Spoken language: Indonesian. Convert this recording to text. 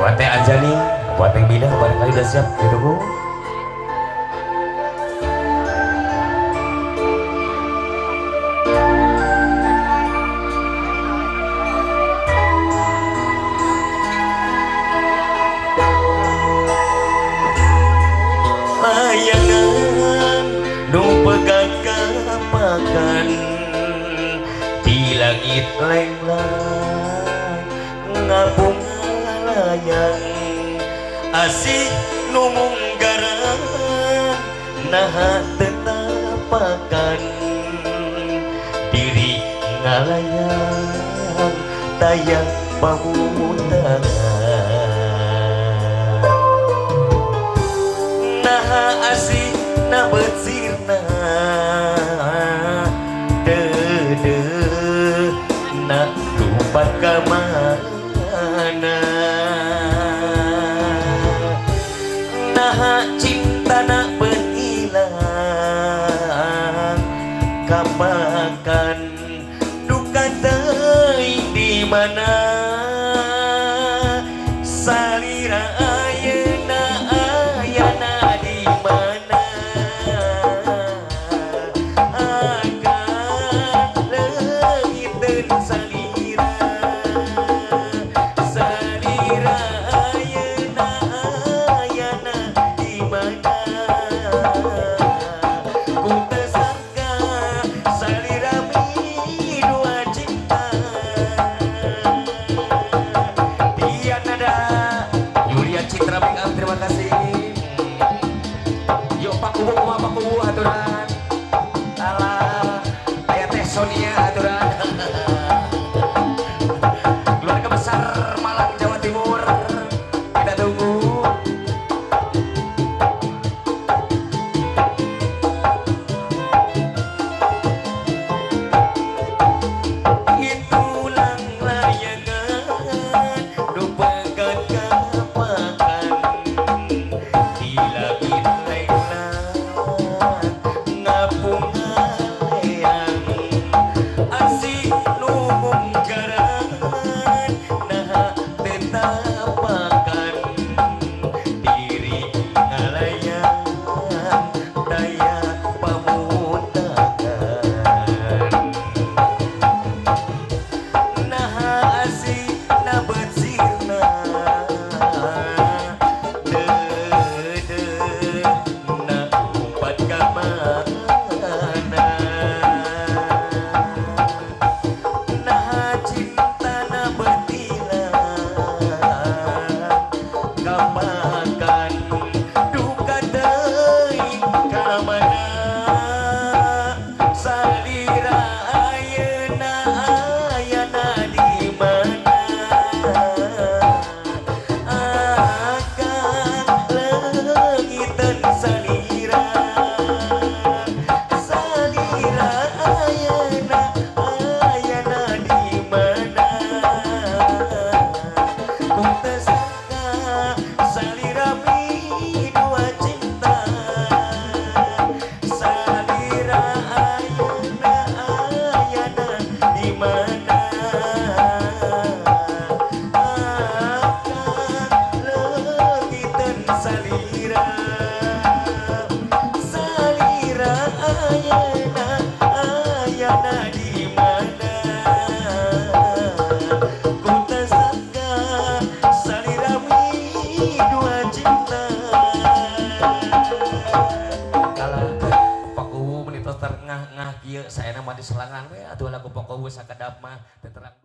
buat teh aja nih, buat yang bina barangkali udah siap ditunggu. Layangan nu pegang kapakan di langit lenglang ngabunga layang asih nu munggaran naha tetapakan diri ngalayang tayang pamutangan naha asih na bersirna dede na lupa kemana naha cinta na berhilang kapakan duka teuing di mana salira ayeuna ayana di mana akan leungiteun salira salira ayeuna ayana di mana ku teu sangka salira mi dua cinta dia nada Yulia Citra Make Up, terima kasih. Yuk Pak Kubu, Pak Kubu aturan. Alah, aya teh Sonia aturan. Keluarga besar Malang Jawa Timur. Kita tunggu. Itulah layangan nu pegang kapakan di langit lenglang ngabunga layang asih nu munggaran naha tetapakan diri ngalayang daya pamutangan naha asih na bersirna dede na umpat kamana naha cinta na berhilang kapakan duka teuing kamana salira ayeuna ayana di mana akan leungiteun salira salira ayeuna ayana di mana ku teu sangka salira mi dua cinta salira ayeuna ayana di mana akan leungiteun salira salira ayeuna ayana di mana ku teu sangka salira mi dua cinta. Kalah Pak Kuwu menit terengah-engah kieu saena mah di selangan we atuh lagu Pak Kuwu sakadap mah teu terang